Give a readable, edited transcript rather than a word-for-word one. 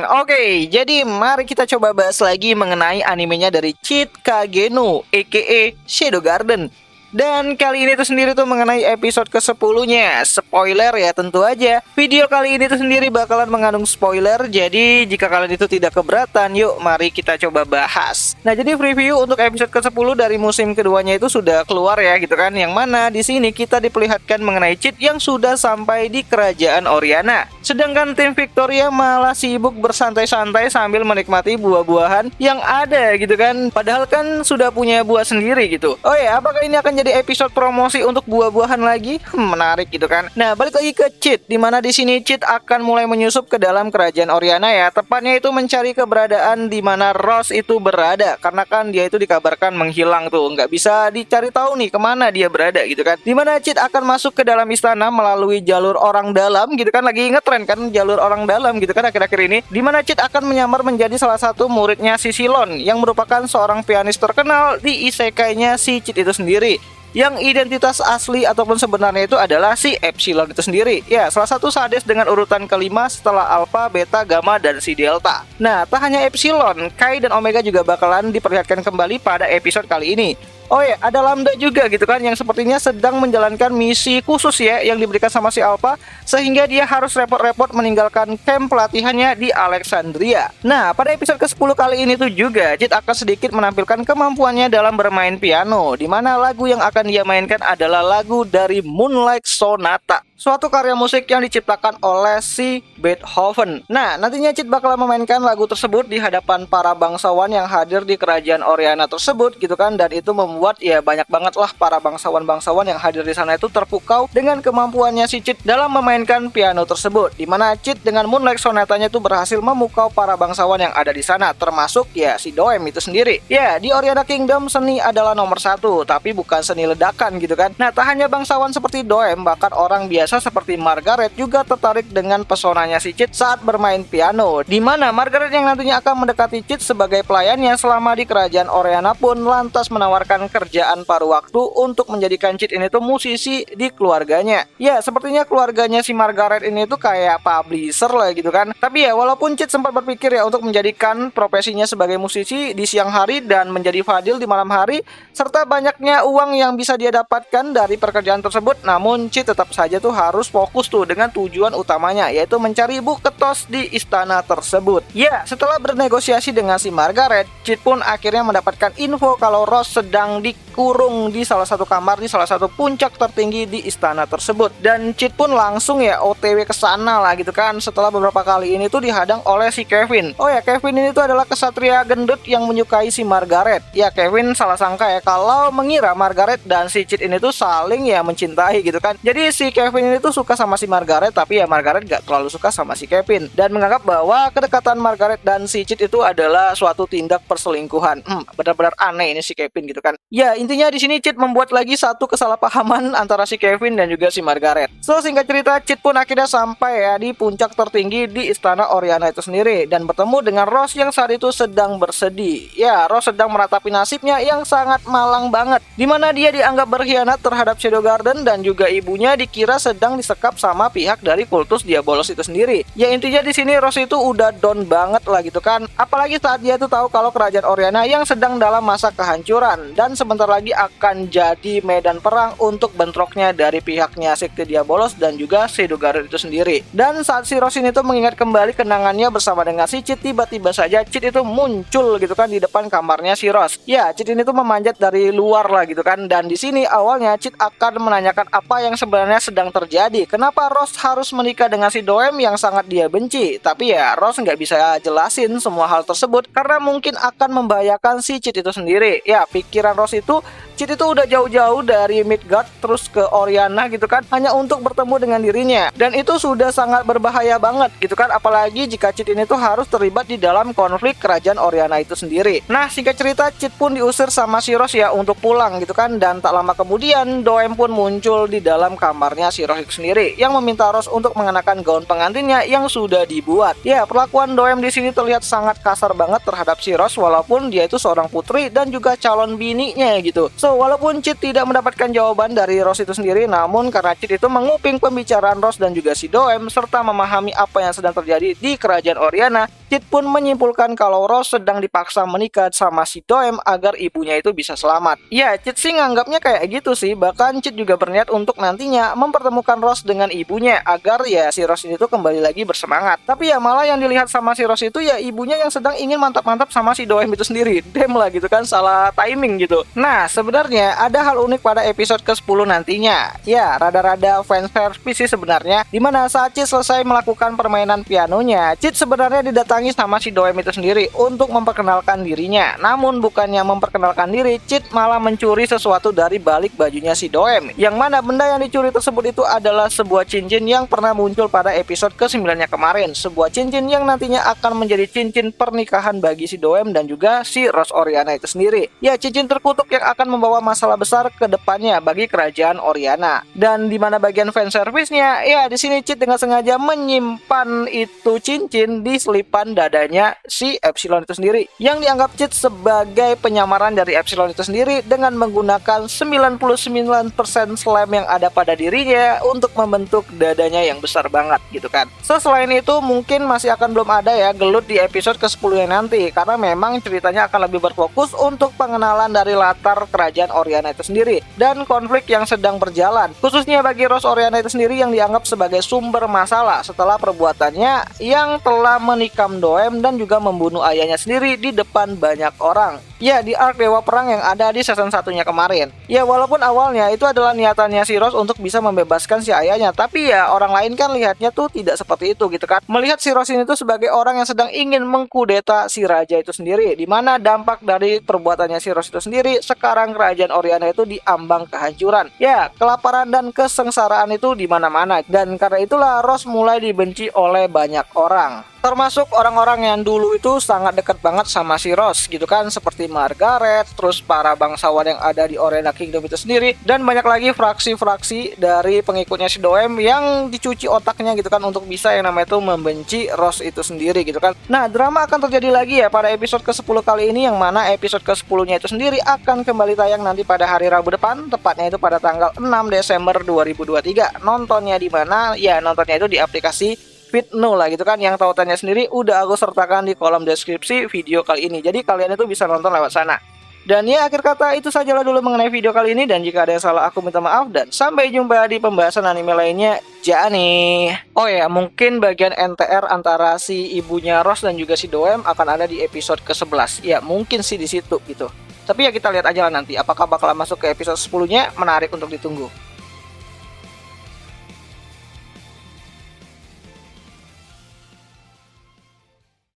Oke, jadi mari kita coba bahas lagi mengenai animenya dari Cheat Kageno, aka Shadow Garden. Dan kali ini tuh sendiri tuh mengenai episode ke-10-nya. Spoiler ya tentu aja. Video kali ini tuh sendiri bakalan mengandung spoiler. Jadi jika kalian itu tidak keberatan, yuk mari kita coba bahas. Nah, jadi preview untuk episode ke-10 dari musim keduanya itu sudah keluar ya gitu kan. Yang mana di sini kita diperlihatkan mengenai Cheat yang sudah sampai di kerajaan Oriana. Sedangkan tim Victoria malah sibuk bersantai-santai sambil menikmati buah-buahan yang ada gitu kan. Padahal kan sudah punya buah sendiri gitu. Oh ya, apakah ini akan jadi episode promosi untuk buah-buahan lagi? Menarik gitu kan. Nah, balik lagi ke Cheat, dimana di sini Cheat akan mulai menyusup ke dalam kerajaan Oriana ya. Tepatnya itu mencari keberadaan di mana Rose itu berada, karena kan dia itu dikabarkan menghilang tuh, nggak bisa dicari tahu nih kemana dia berada gitu kan. Dimana Cheat akan masuk ke dalam istana melalui jalur orang dalam gitu kan, lagi ngetren kan jalur orang dalam gitu kan akhir-akhir ini. Dimana Cheat akan menyamar menjadi salah satu muridnya si Silon yang merupakan seorang pianis terkenal di isekainya si Cheat itu sendiri, yang identitas asli ataupun sebenarnya itu adalah si Epsilon itu sendiri. Ya, salah satu sadis dengan urutan kelima setelah Alpha, Beta, Gamma, dan si Delta. Nah, tak hanya Epsilon, Kai dan Omega juga bakalan diperlihatkan kembali pada episode kali ini. Oh ya, ada Lambda juga gitu kan, yang sepertinya sedang menjalankan misi khusus ya yang diberikan sama si Alpha, sehingga dia harus repot-repot meninggalkan camp pelatihannya di Alexandria. Nah, pada episode ke-10 kali ini tuh juga Cheat akan sedikit menampilkan kemampuannya dalam bermain piano, di mana lagu yang akan dia mainkan adalah lagu dari Moonlight Sonata, suatu karya musik yang diciptakan oleh si Beethoven. Nah, nantinya Cheat bakal memainkan lagu tersebut di hadapan para bangsawan yang hadir di kerajaan Oriana tersebut gitu kan, dan itu membuat ya banyak banget lah para bangsawan-bangsawan yang hadir di sana itu terpukau dengan kemampuannya si Cheat dalam memainkan piano tersebut, dimana Cheat dengan Moonlight Sonatanya itu berhasil memukau para bangsawan yang ada di sana, termasuk ya si Doem itu sendiri. Ya, di Oriana Kingdom seni adalah nomor satu, tapi bukan seni ledakan gitu kan. Nah, tak hanya bangsawan seperti Doem, bahkan orang biasa seperti Margaret juga tertarik dengan pesonanya si Cheat saat bermain piano, dimana Margaret yang nantinya akan mendekati Cheat sebagai pelayannya selama di kerajaan Oriana pun lantas menawarkan kerjaan paruh waktu untuk menjadikan Cheat ini tuh musisi di keluarganya. Ya, sepertinya keluarganya si Margaret ini tuh kayak publisher lah gitu kan. Tapi ya, walaupun Cheat sempat berpikir ya untuk menjadikan profesinya sebagai musisi di siang hari dan menjadi fadil di malam hari, serta banyaknya uang yang bisa dia dapatkan dari pekerjaan tersebut, namun Cheat tetap saja tuh harus fokus tuh dengan tujuan utamanya, yaitu mencari Bu Ketos di istana tersebut. Ya, setelah bernegosiasi dengan si Margaret, Cheat pun akhirnya mendapatkan info kalau Rose sedang dikurung di salah satu kamar di salah satu puncak tertinggi di istana tersebut. Dan Cheat pun langsung ya OTW ke sana lah gitu kan, setelah beberapa kali ini tuh dihadang oleh si Kevin. Oh ya, Kevin ini tuh adalah kesatria gendut yang menyukai si Margaret. Ya, Kevin salah sangka ya kalau mengira Margaret dan si Cheat ini tuh saling ya mencintai gitu kan. Jadi si Kevin ini tuh suka sama si Margaret, tapi ya Margaret gak terlalu suka sama si Kevin, dan menganggap bahwa kedekatan Margaret dan si Cheat itu adalah suatu tindak perselingkuhan. Benar-benar aneh ini si Kevin gitu kan. Ya, intinya di sini Cheat membuat lagi satu kesalahpahaman antara si Kevin dan juga si Margaret. So, singkat cerita, Cheat pun akhirnya sampai ya di puncak tertinggi di istana Oriana itu sendiri dan bertemu dengan Rose yang saat itu sedang bersedih. Ya, Rose sedang meratapi nasibnya yang sangat malang banget, dimana dia dianggap berkhianat terhadap Shadow Garden dan juga ibunya dikira sedang disekap sama pihak dari kultus Diabolos itu sendiri. Ya, intinya di sini Rose itu udah down banget lah gitu kan. Apalagi saat dia tuh tahu kalau kerajaan Oriana yang sedang dalam masa kehancuran dan sebentar lagi akan jadi medan perang untuk bentroknya dari pihaknya sekte Diabolos dan juga Shadow Garden itu sendiri. Dan saat si Rose ini tuh mengingat kembali kenangannya bersama dengan si Cheat, tiba-tiba saja Cheat itu muncul gitu kan di depan kamarnya si Rose. Ya, Cheat ini tuh memanjat dari luar lah gitu kan. Dan di sini awalnya Cheat akan menanyakan apa yang sebenarnya sedang terjadi. Kenapa Rose harus menikah dengan si Doem yang sangat dia benci? Tapi ya Rose nggak bisa jelasin semua hal tersebut karena mungkin akan membahayakan si Cheat itu sendiri. Ya, pikiran Rose itu Cheat itu udah jauh-jauh dari Midgard terus ke Oriana gitu kan, hanya untuk bertemu dengan dirinya. Dan itu sudah sangat berbahaya banget gitu kan, apalagi jika Cheat ini tuh harus terlibat di dalam konflik kerajaan Oriana itu sendiri. Nah, singkat cerita, Cheat pun diusir sama si Rose ya untuk pulang gitu kan, dan tak lama kemudian Doem pun muncul di dalam kamarnya si Rose itu sendiri yang meminta Rose untuk mengenakan gaun pengantinnya yang sudah dibuat. Ya, perlakuan Doem di sini terlihat sangat kasar banget terhadap si Rose, walaupun dia itu seorang putri dan juga calon bininya gitu. So, walaupun Cheat tidak mendapatkan jawaban dari Rose itu sendiri, namun karena Cheat itu menguping pembicaraan Rose dan juga si Doem serta memahami apa yang sedang terjadi di kerajaan Oriana, Chit pun menyimpulkan kalau Rose sedang dipaksa menikah sama si Doem agar ibunya itu bisa selamat. Ya, Chit sih nganggapnya kayak gitu sih. Bahkan Chit juga berniat untuk nantinya mempertemukan Rose dengan ibunya agar ya si Rose ini tuh kembali lagi bersemangat. Tapi ya malah yang dilihat sama si Rose itu ya ibunya yang sedang ingin mantap-mantap sama si Doem itu sendiri. Dem lah gitu kan, salah timing gitu. Nah, sebenarnya ada hal unik pada episode ke-10 nantinya. Ya, rada-rada fanservice sih sebenarnya. Dimana saat Chit selesai melakukan permainan pianonya, Chit sebenarnya didatangi sama si Doem itu sendiri untuk memperkenalkan dirinya. Namun bukannya memperkenalkan diri, Chit malah mencuri sesuatu dari balik bajunya si Doem. Yang mana benda yang dicuri tersebut itu adalah sebuah cincin yang pernah muncul pada episode ke-9-nya kemarin. Sebuah cincin yang nantinya akan menjadi cincin pernikahan bagi si Doem dan juga si Rose Oriana itu sendiri. Ya, cincin terkutuk yang akan membawa masalah besar ke depannya bagi kerajaan Oriana. Dan di mana bagian fanservice-nya, ya di sini Chit dengan sengaja menyimpan itu cincin di selipan dadanya si Epsilon itu sendiri, yang dianggap Chit sebagai penyamaran dari Epsilon itu sendiri dengan menggunakan 99% slam yang ada pada dirinya untuk membentuk dadanya yang besar banget gitu kan. Selain itu mungkin masih akan belum ada ya gelut di episode ke-10 nya nanti, karena memang ceritanya akan lebih berfokus untuk pengenalan dari latar kerajaan Oriana itu sendiri dan konflik yang sedang berjalan, khususnya bagi Rose Oriana itu sendiri yang dianggap sebagai sumber masalah setelah perbuatannya yang telah menikam Doem dan juga membunuh ayahnya sendiri di depan banyak orang. Ya, di arc Dewa Perang yang ada di season 1-nya kemarin. Ya, walaupun awalnya itu adalah niatannya si Rose untuk bisa membebaskan si ayahnya, tapi ya orang lain kan lihatnya tuh tidak seperti itu gitu kan. Melihat si Rose ini tuh sebagai orang yang sedang ingin mengkudeta si raja itu sendiri, di mana dampak dari perbuatannya si Rose itu sendiri sekarang kerajaan Oriana itu diambang kehancuran. Ya, kelaparan dan kesengsaraan itu di mana-mana, dan karena itulah Rose mulai dibenci oleh banyak orang. Termasuk orang-orang yang dulu itu sangat dekat banget sama si Rose gitu kan, seperti Margaret, terus para bangsawan yang ada di Oriana Kingdom itu sendiri, dan banyak lagi fraksi-fraksi dari pengikutnya si Doem yang dicuci otaknya gitu kan untuk bisa yang namanya itu membenci Rose itu sendiri gitu kan. Nah, drama akan terjadi lagi ya pada episode ke-10 kali ini, yang mana episode ke-10-nya itu sendiri akan kembali tayang nanti pada hari Rabu depan, tepatnya itu pada tanggal 6 Desember 2023. Nontonnya di mana? Ya, nontonnya itu di aplikasi Fitno lah gitu kan, yang tautannya sendiri udah aku sertakan di kolom deskripsi video kali ini, jadi kalian itu bisa nonton lewat sana. Dan ya, akhir kata itu sajalah dulu mengenai video kali ini, dan jika ada yang salah aku minta maaf, dan sampai jumpa di pembahasan anime lainnya. Jani. Oh ya, mungkin bagian NTR antara si ibunya Rose dan juga si Doem akan ada di episode ke-11. Ya, mungkin sih di situ gitu. Tapi ya kita lihat aja lah nanti apakah bakal masuk ke episode 10-nya, menarik untuk ditunggu.